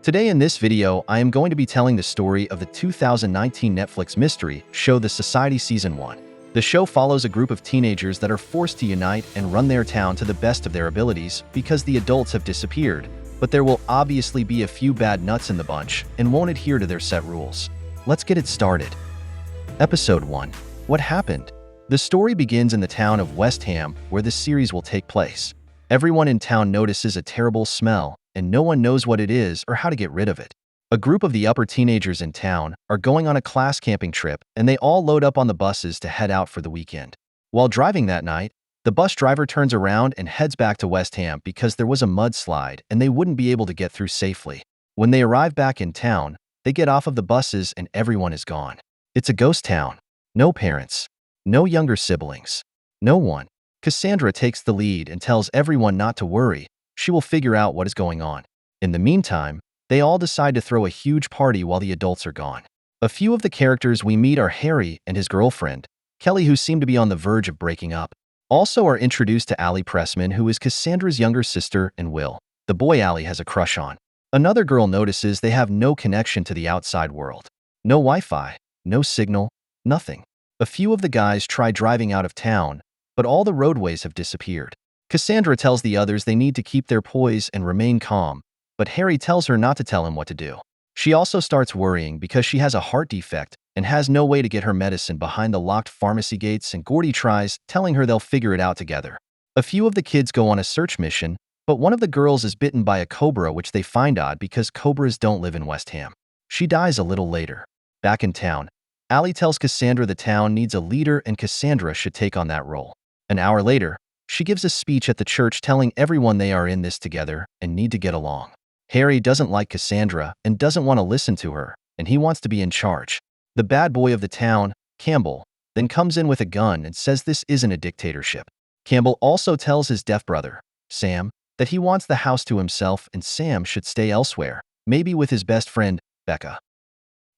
Today in this video, I am going to be telling the story of the 2019 Netflix mystery show The Society Season 1. The show follows a group of teenagers that are forced to unite and run their town to the best of their abilities because the adults have disappeared, but there will obviously be a few bad nuts in the bunch and won't adhere to their set rules. Let's get it started. Episode 1. What happened? The story begins in the town of West Ham, where the series will take place. Everyone in town notices a terrible smell, and no one knows what it is or how to get rid of it. A group of the upper teenagers in town are going on a class camping trip, and they all load up on the buses to head out for the weekend. While driving that night, the bus driver turns around and heads back to West Ham because there was a mudslide and they wouldn't be able to get through safely. When they arrive back in town, they get off of the buses and everyone is gone. It's a ghost town. No parents. No younger siblings. No one. Cassandra takes the lead and tells everyone not to worry. She will figure out what is going on. In the meantime, they all decide to throw a huge party while the adults are gone. A few of the characters we meet are Harry and his girlfriend, Kelly, who seem to be on the verge of breaking up. Also are introduced to Allie Pressman, who is Cassandra's younger sister, and Will, the boy Allie has a crush on. Another girl notices they have no connection to the outside world. No Wi-Fi, no signal, nothing. A few of the guys try driving out of town, but all the roadways have disappeared. Cassandra tells the others they need to keep their poise and remain calm, but Harry tells her not to tell him what to do. She also starts worrying because she has a heart defect and has no way to get her medicine behind the locked pharmacy gates, and Gordy tries, telling her they'll figure it out together. A few of the kids go on a search mission, but one of the girls is bitten by a cobra, which they find odd because cobras don't live in West Ham. She dies a little later. Back in town, Allie tells Cassandra the town needs a leader and Cassandra should take on that role. An hour later, she gives a speech at the church telling everyone they are in this together and need to get along. Harry doesn't like Cassandra and doesn't want to listen to her, and he wants to be in charge. The bad boy of the town, Campbell, then comes in with a gun and says this isn't a dictatorship. Campbell also tells his deaf brother, Sam, that he wants the house to himself and Sam should stay elsewhere, maybe with his best friend, Becca.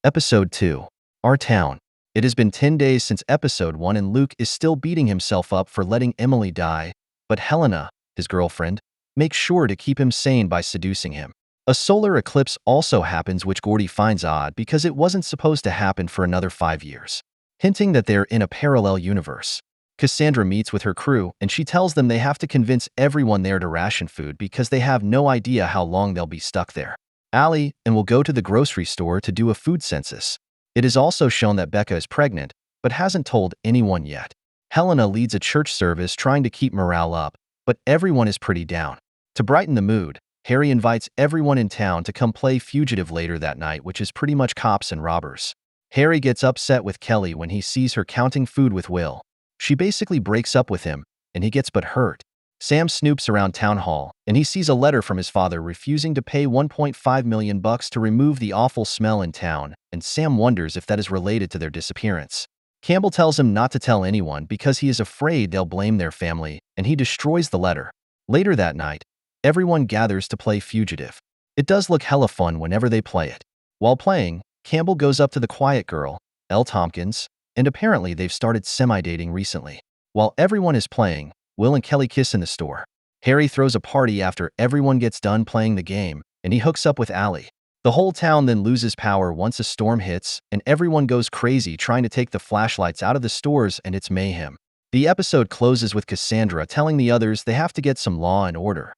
Episode 2. Our town. It has been 10 days since episode 1 and Luke is still beating himself up for letting Emily die, but Helena, his girlfriend, makes sure to keep him sane by seducing him. A solar eclipse also happens, which Gordy finds odd because it wasn't supposed to happen for another 5 years, hinting that they're in a parallel universe. Cassandra meets with her crew and she tells them they have to convince everyone there to ration food because they have no idea how long they'll be stuck there. Allie and will go to the grocery store to do a food census. It is also shown that Becca is pregnant, but hasn't told anyone yet. Helena leads a church service trying to keep morale up, but everyone is pretty down. To brighten the mood, Harry invites everyone in town to come play fugitive later that night, which is pretty much cops and robbers. Harry gets upset with Kelly when he sees her counting food with Will. She basically breaks up with him, and he gets but hurt. Sam snoops around town hall, and he sees a letter from his father refusing to pay $1.5 million to remove the awful smell in town, and Sam wonders if that is related to their disappearance. Campbell tells him not to tell anyone because he is afraid they'll blame their family, and he destroys the letter. Later that night, everyone gathers to play fugitive. It does look hella fun whenever they play it. While playing, Campbell goes up to the quiet girl, Elle Tompkins, and apparently they've started semi-dating recently. While everyone is playing, Will and Kelly kiss in the store. Harry throws a party after everyone gets done playing the game, and he hooks up with Allie. The whole town then loses power once a storm hits, and everyone goes crazy trying to take the flashlights out of the stores, and it's mayhem. The episode closes with Cassandra telling the others they have to get some law and order.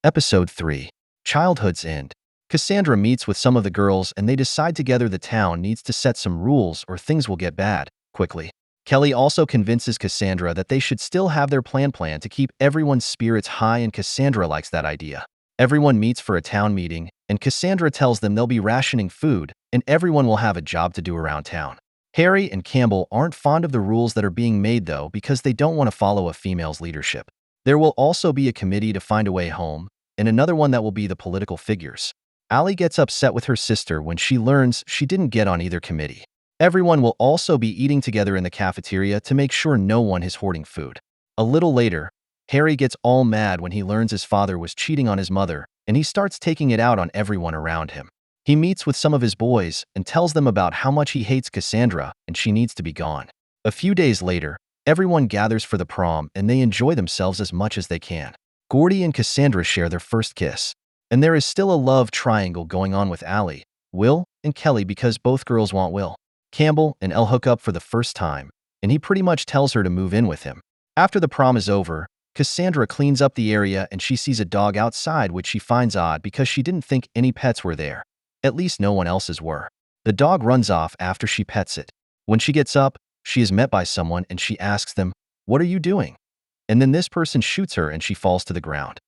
Episode 3. Childhood's End. Cassandra meets with some of the girls and they decide together the town needs to set some rules or things will get bad, quickly. Kelly also convinces Cassandra that they should still have their plan to keep everyone's spirits high, and Cassandra likes that idea. Everyone meets for a town meeting, and Cassandra tells them they'll be rationing food, and everyone will have a job to do around town. Harry and Campbell aren't fond of the rules that are being made though because they don't want to follow a female's leadership. There will also be a committee to find a way home, and another one that will be the political figures. Allie gets upset with her sister when she learns she didn't get on either committee. Everyone will also be eating together in the cafeteria to make sure no one is hoarding food. A little later, Harry gets all mad when he learns his father was cheating on his mother, and he starts taking it out on everyone around him. He meets with some of his boys and tells them about how much he hates Cassandra and she needs to be gone. A few days later, everyone gathers for the prom and they enjoy themselves as much as they can. Gordy and Cassandra share their first kiss. And there is still a love triangle going on with Allie, Will, and Kelly because both girls want Will. Campbell and Elle hook up for the first time, and he pretty much tells her to move in with him. After the prom is over, Cassandra cleans up the area and she sees a dog outside, which she finds odd because she didn't think any pets were there. At least no one else's were. The dog runs off after she pets it. When she gets up, she is met by someone and she asks them, "What are you doing?" And then this person shoots her and she falls to the ground.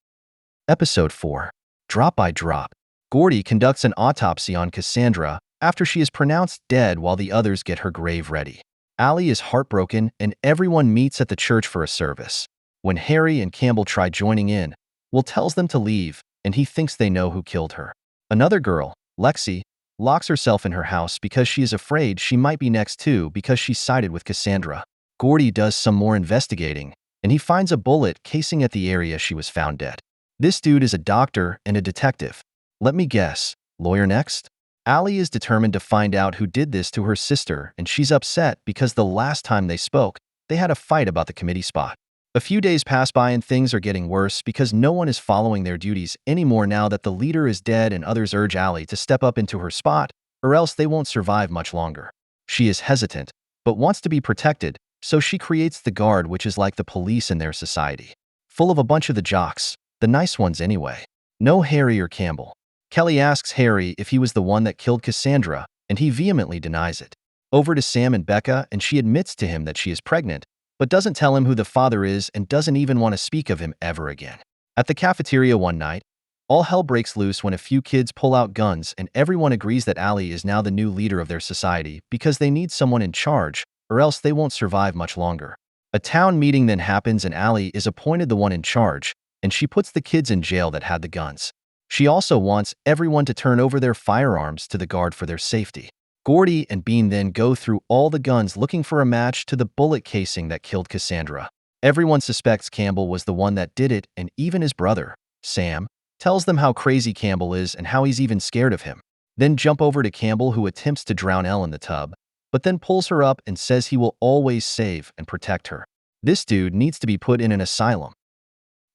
Episode 4. Drop by Drop. Gordy conducts an autopsy on Cassandra after she is pronounced dead while the others get her grave ready. Allie is heartbroken and everyone meets at the church for a service. When Harry and Campbell try joining in, Will tells them to leave and he thinks they know who killed her. Another girl, Lexi, locks herself in her house because she is afraid she might be next too because she sided with Cassandra. Gordy does some more investigating and he finds a bullet casing at the area she was found dead. This dude is a doctor and a detective. Let me guess, lawyer next? Allie is determined to find out who did this to her sister, and she's upset because the last time they spoke, they had a fight about the committee spot. A few days pass by and things are getting worse because no one is following their duties anymore now that the leader is dead, and others urge Allie to step up into her spot or else they won't survive much longer. She is hesitant, but wants to be protected, so she creates the Guard, which is like the police in their society. Full of a bunch of the jocks, the nice ones anyway. No Harry or Campbell. Kelly asks Harry if he was the one that killed Cassandra, and he vehemently denies it. Over to Sam and Becca, and she admits to him that she is pregnant, but doesn't tell him who the father is and doesn't even want to speak of him ever again. At the cafeteria one night, all hell breaks loose when a few kids pull out guns and everyone agrees that Allie is now the new leader of their society because they need someone in charge, or else they won't survive much longer. A town meeting then happens and Allie is appointed the one in charge, and she puts the kids in jail that had the guns. She also wants everyone to turn over their firearms to the Guard for their safety. Gordy and Bean then go through all the guns looking for a match to the bullet casing that killed Cassandra. Everyone suspects Campbell was the one that did it, and even his brother, Sam, tells them how crazy Campbell is and how he's even scared of him. Then jump over to Campbell, who attempts to drown Elle in the tub, but then pulls her up and says he will always save and protect her. This dude needs to be put in an asylum.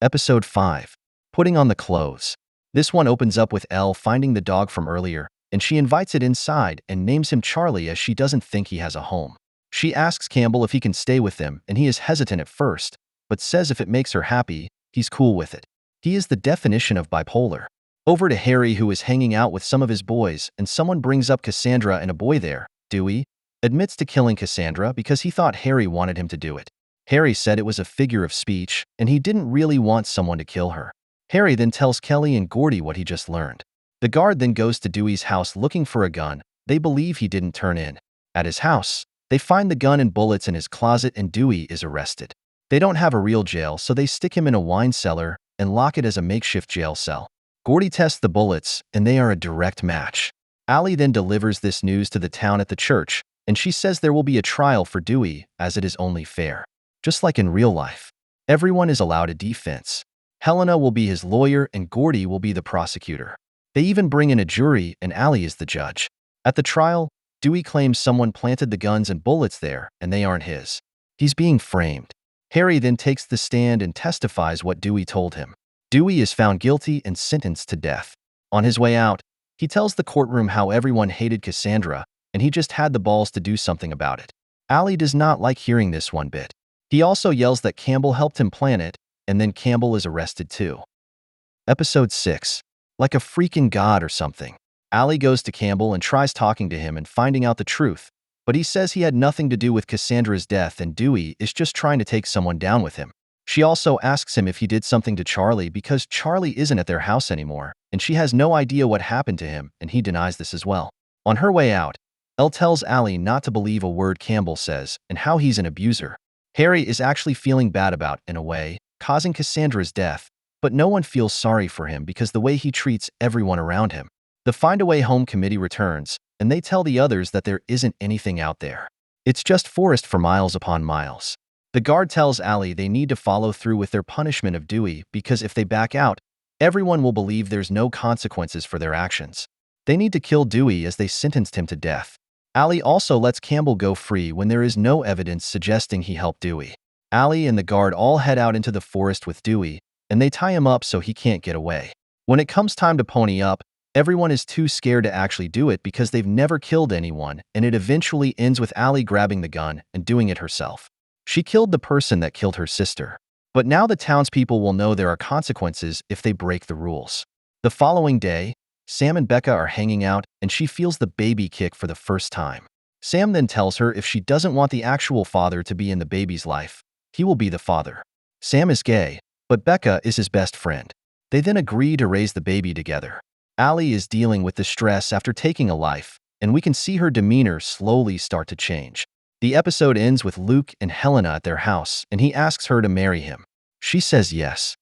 Episode 5. Putting on the clothes. This one opens up with Elle finding the dog from earlier, and she invites it inside and names him Charlie as she doesn't think he has a home. She asks Campbell if he can stay with them, and he is hesitant at first, but says if it makes her happy, he's cool with it. He is the definition of bipolar. Over to Harry, who is hanging out with some of his boys, and someone brings up Cassandra and a boy there, Dewey, admits to killing Cassandra because he thought Harry wanted him to do it. Harry said it was a figure of speech, and he didn't really want someone to kill her. Harry then tells Kelly and Gordy what he just learned. The Guard then goes to Dewey's house looking for a gun they believe he didn't turn in. At his house, they find the gun and bullets in his closet, and Dewey is arrested. They don't have a real jail, so they stick him in a wine cellar and lock it as a makeshift jail cell. Gordy tests the bullets, and they are a direct match. Allie then delivers this news to the town at the church, and she says there will be a trial for Dewey, as it is only fair. Just like in real life, everyone is allowed a defense. Helena will be his lawyer and Gordy will be the prosecutor. They even bring in a jury and Allie is the judge. At the trial, Dewey claims someone planted the guns and bullets there and they aren't his. He's being framed. Harry then takes the stand and testifies what Dewey told him. Dewey is found guilty and sentenced to death. On his way out, he tells the courtroom how everyone hated Cassandra and he just had the balls to do something about it. Allie does not like hearing this one bit. He also yells that Campbell helped him plan it, and then Campbell is arrested too. Episode 6. Like a freaking god or something. Allie goes to Campbell and tries talking to him and finding out the truth, but he says he had nothing to do with Cassandra's death and Dewey is just trying to take someone down with him. She also asks him if he did something to Charlie because Charlie isn't at their house anymore, and she has no idea what happened to him, and he denies this as well. On her way out, Elle tells Allie not to believe a word Campbell says and how he's an abuser. Harry is actually feeling bad about, in a way, causing Cassandra's death, but no one feels sorry for him because the way he treats everyone around him. The Find a Way Home committee returns, and they tell the others that there isn't anything out there. It's just forest for miles upon miles. The Guard tells Allie they need to follow through with their punishment of Dewey because if they back out, everyone will believe there's no consequences for their actions. They need to kill Dewey as they sentenced him to death. Allie also lets Campbell go free when there is no evidence suggesting he helped Dewey. Allie and the Guard all head out into the forest with Dewey, and they tie him up so he can't get away. When it comes time to pony up, everyone is too scared to actually do it because they've never killed anyone, and it eventually ends with Allie grabbing the gun and doing it herself. She killed the person that killed her sister. But now the townspeople will know there are consequences if they break the rules. The following day, Sam and Becca are hanging out, and she feels the baby kick for the first time. Sam then tells her if she doesn't want the actual father to be in the baby's life, he will be the father. Sam is gay, but Becca is his best friend. They then agree to raise the baby together. Allie is dealing with the stress after taking a life, and we can see her demeanor slowly start to change. The episode ends with Luke and Helena at their house, and he asks her to marry him. She says yes.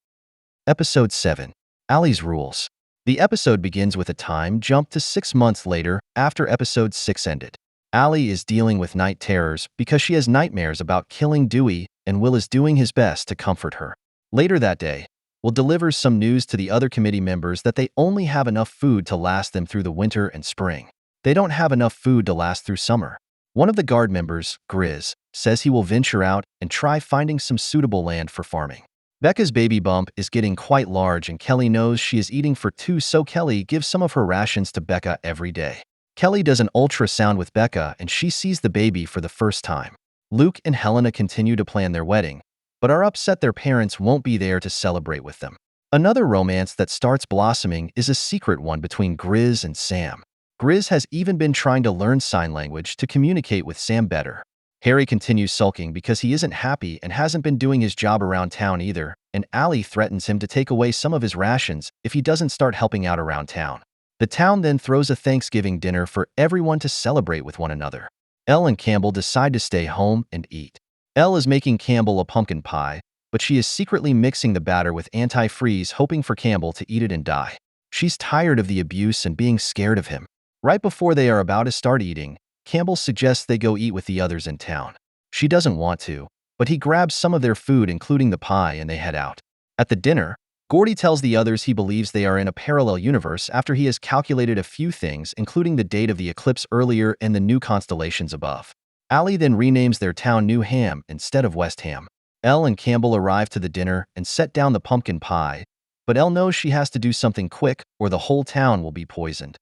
Episode 7. Allie's Rules. The episode begins with a time jump to 6 months later after episode 6 ended. Allie is dealing with night terrors because she has nightmares about killing Dewey, and Will is doing his best to comfort her. Later that day, Will delivers some news to the other committee members that they only have enough food to last them through the winter and spring. They don't have enough food to last through summer. One of the guard members, Grizz, says he will venture out and try finding some suitable land for farming. Becca's baby bump is getting quite large, and Kelly knows she is eating for two, so Kelly gives some of her rations to Becca every day. Kelly does an ultrasound with Becca, and she sees the baby for the first time. Luke and Helena continue to plan their wedding, but are upset their parents won't be there to celebrate with them. Another romance that starts blossoming is a secret one between Grizz and Sam. Grizz has even been trying to learn sign language to communicate with Sam better. Harry continues sulking because he isn't happy and hasn't been doing his job around town either, and Allie threatens him to take away some of his rations if he doesn't start helping out around town. The town then throws a Thanksgiving dinner for everyone to celebrate with one another. Elle and Campbell decide to stay home and eat. Elle is making Campbell a pumpkin pie, but she is secretly mixing the batter with antifreeze, hoping for Campbell to eat it and die. She's tired of the abuse and being scared of him. Right before they are about to start eating, Campbell suggests they go eat with the others in town. She doesn't want to, but he grabs some of their food, including the pie, and they head out. At the dinner, Gordy tells the others he believes they are in a parallel universe after he has calculated a few things, including the date of the eclipse earlier and the new constellations above. Allie then renames their town New Ham instead of West Ham. Elle and Campbell arrive to the dinner and set down the pumpkin pie, but Elle knows she has to do something quick or the whole town will be poisoned.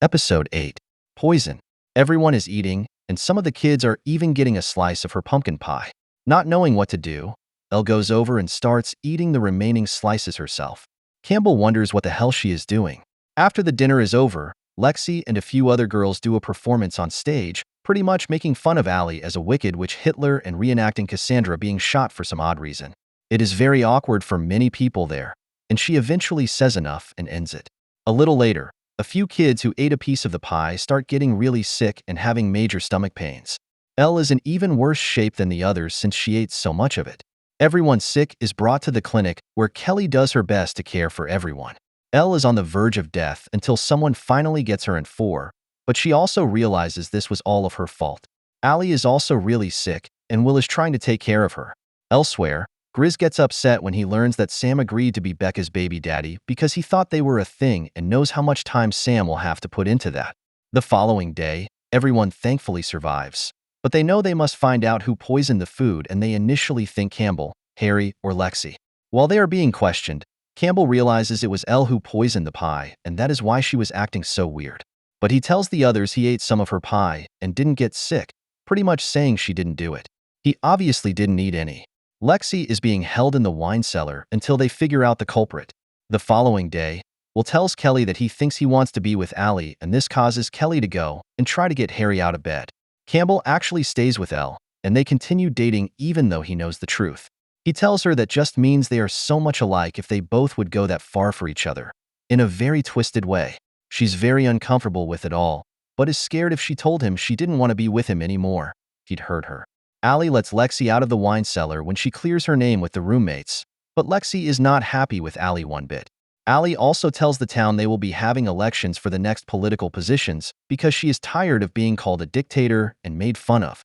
Episode 8. Poison. Everyone is eating, and some of the kids are even getting a slice of her pumpkin pie. Not knowing what to do, Elle goes over and starts eating the remaining slices herself. Campbell wonders what the hell she is doing. After the dinner is over, Lexi and a few other girls do a performance on stage, pretty much making fun of Allie as a wicked witch Hitler and reenacting Cassandra being shot for some odd reason. It is very awkward for many people there, and she eventually says enough and ends it. A little later, a few kids who ate a piece of the pie start getting really sick and having major stomach pains. Elle is in even worse shape than the others since she ate so much of it. Everyone sick is brought to the clinic, where Kelly does her best to care for everyone. Elle is on the verge of death until someone finally gets her in for, but she also realizes this was all of her fault. Allie is also really sick, and Will is trying to take care of her. Elsewhere, Grizz gets upset when he learns that Sam agreed to be Becca's baby daddy because he thought they were a thing and knows how much time Sam will have to put into that. The following day, everyone thankfully survives, but they know they must find out who poisoned the food, and they initially think Campbell, Harry, or Lexi. While they are being questioned, Campbell realizes it was Elle who poisoned the pie, and that is why she was acting so weird. But he tells the others he ate some of her pie and didn't get sick, pretty much saying she didn't do it. He obviously didn't eat any. Lexi is being held in the wine cellar until they figure out the culprit. The following day, Will tells Kelly that he thinks he wants to be with Allie, and this causes Kelly to go and try to get Harry out of bed. Campbell actually stays with Elle, and they continue dating even though he knows the truth. He tells her that just means they are so much alike if they both would go that far for each other. In a very twisted way. She's very uncomfortable with it all, but is scared if she told him she didn't want to be with him anymore, he'd hurt her. Allie lets Lexi out of the wine cellar when she clears her name with the roommates, but Lexi is not happy with Allie one bit. Allie also tells the town they will be having elections for the next political positions because she is tired of being called a dictator and made fun of.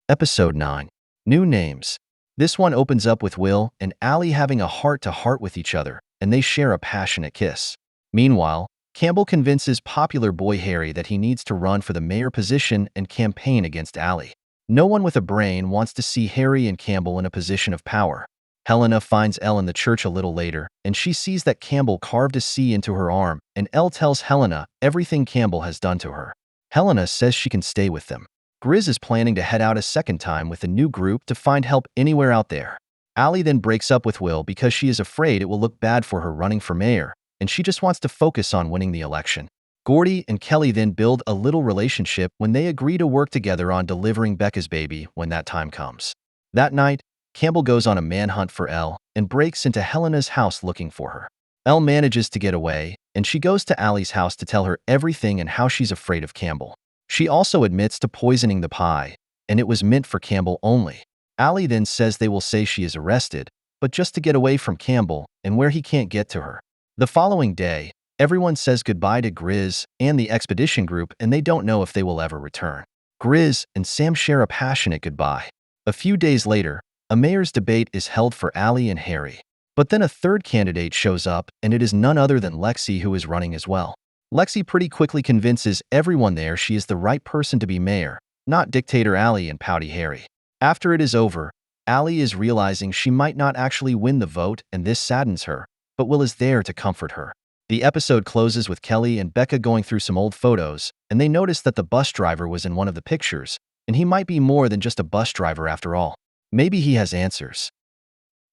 Episode 9. New Names. This one opens up with Will and Allie having a heart-to-heart with each other, and they share a passionate kiss. Meanwhile, Campbell convinces popular boy Harry that he needs to run for the mayor position and campaign against Allie. No one with a brain wants to see Harry and Campbell in a position of power. Helena finds Elle in the church a little later, and she sees that Campbell carved a C into her arm, and Elle tells Helena everything Campbell has done to her. Helena says she can stay with them. Grizz is planning to head out a second time with a new group to find help anywhere out there. Allie then breaks up with Will because she is afraid it will look bad for her running for mayor, and she just wants to focus on winning the election. Gordy and Kelly then build a little relationship when they agree to work together on delivering Becca's baby when that time comes. That night, Campbell goes on a manhunt for Elle and breaks into Helena's house looking for her. Elle manages to get away, and she goes to Allie's house to tell her everything and how she's afraid of Campbell. She also admits to poisoning the pie, and it was meant for Campbell only. Allie then says they will say she is arrested, but just to get away from Campbell and where he can't get to her. The following day, everyone says goodbye to Grizz and the expedition group, and they don't know if they will ever return. Grizz and Sam share a passionate goodbye. A few days later, a mayor's debate is held for Allie and Harry. But then a third candidate shows up, and it is none other than Lexi, who is running as well. Lexi pretty quickly convinces everyone there she is the right person to be mayor, not dictator Allie and pouty Harry. After it is over, Allie is realizing she might not actually win the vote, and this saddens her, but Will is there to comfort her. The episode closes with Kelly and Becca going through some old photos, and they notice that the bus driver was in one of the pictures, and he might be more than just a bus driver after all. Maybe he has answers.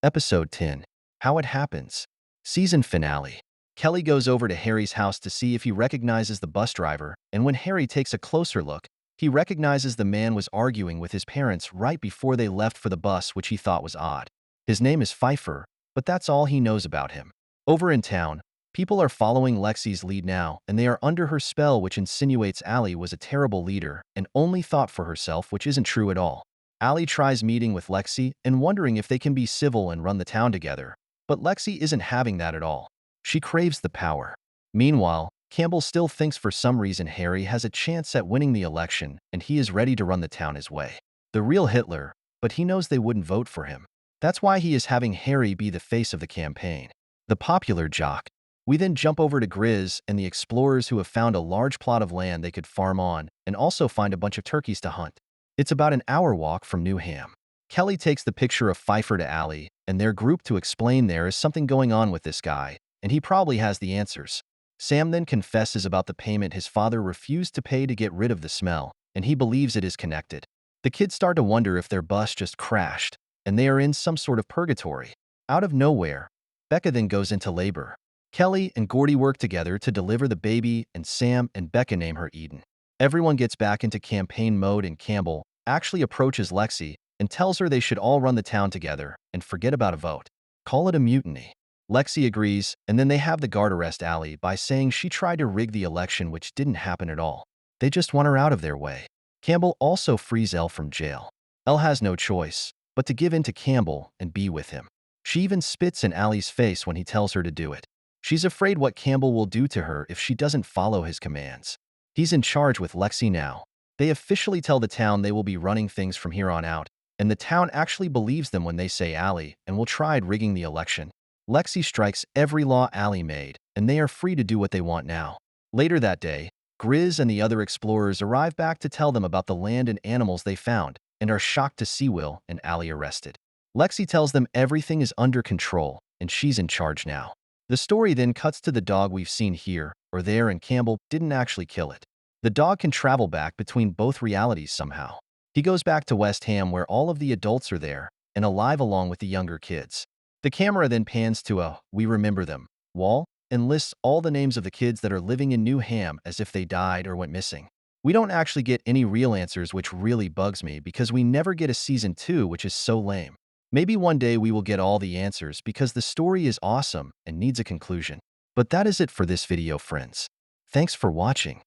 Episode 10. How It Happens. Season Finale. Kelly goes over to Harry's house to see if he recognizes the bus driver, and when Harry takes a closer look, he recognizes the man was arguing with his parents right before they left for the bus, which he thought was odd. His name is Pfeiffer, but that's all he knows about him. Over in town, people are following Lexi's lead now, and they are under her spell, which insinuates Allie was a terrible leader and only thought for herself, which isn't true at all. Allie tries meeting with Lexi and wondering if they can be civil and run the town together, but Lexi isn't having that at all. She craves the power. Meanwhile, Campbell still thinks for some reason Harry has a chance at winning the election, and he is ready to run the town his way. The real Hitler, but he knows they wouldn't vote for him. That's why he is having Harry be the face of the campaign. The popular jock. We then jump over to Grizz and the explorers, who have found a large plot of land they could farm on and also find a bunch of turkeys to hunt. It's about an hour walk from Newham. Kelly takes the picture of Pfeiffer to Allie and their group to explain there is something going on with this guy, and he probably has the answers. Sam then confesses about the payment his father refused to pay to get rid of the smell, and he believes it is connected. The kids start to wonder if their bus just crashed, and they are in some sort of purgatory. Out of nowhere, Becca then goes into labor. Kelly and Gordy work together to deliver the baby, and Sam and Becca name her Eden. Everyone gets back into campaign mode, and Campbell actually approaches Lexi and tells her they should all run the town together and forget about a vote. Call it a mutiny. Lexi agrees, and then they have the guard arrest Allie by saying she tried to rig the election, which didn't happen at all. They just want her out of their way. Campbell also frees Elle from jail. Elle has no choice but to give in to Campbell and be with him. She even spits in Allie's face when he tells her to do it. She's afraid what Campbell will do to her if she doesn't follow his commands. He's in charge with Lexi now. They officially tell the town they will be running things from here on out, and the town actually believes them when they say Allie and will try rigging the election. Lexi strikes every law Allie made, and they are free to do what they want now. Later that day, Grizz and the other explorers arrive back to tell them about the land and animals they found, and are shocked to see Will and Allie arrested. Lexi tells them everything is under control, and she's in charge now. The story then cuts to the dog we've seen here or there, and Campbell didn't actually kill it. The dog can travel back between both realities somehow. He goes back to West Ham, where all of the adults are there and alive along with the younger kids. The camera then pans to a "We Remember Them" wall and lists all the names of the kids that are living in Newham as if they died or went missing. We don't actually get any real answers, which really bugs me because we never get a season 2, which is so lame. Maybe one day we will get all the answers because the story is awesome and needs a conclusion. But that is it for this video, friends. Thanks for watching.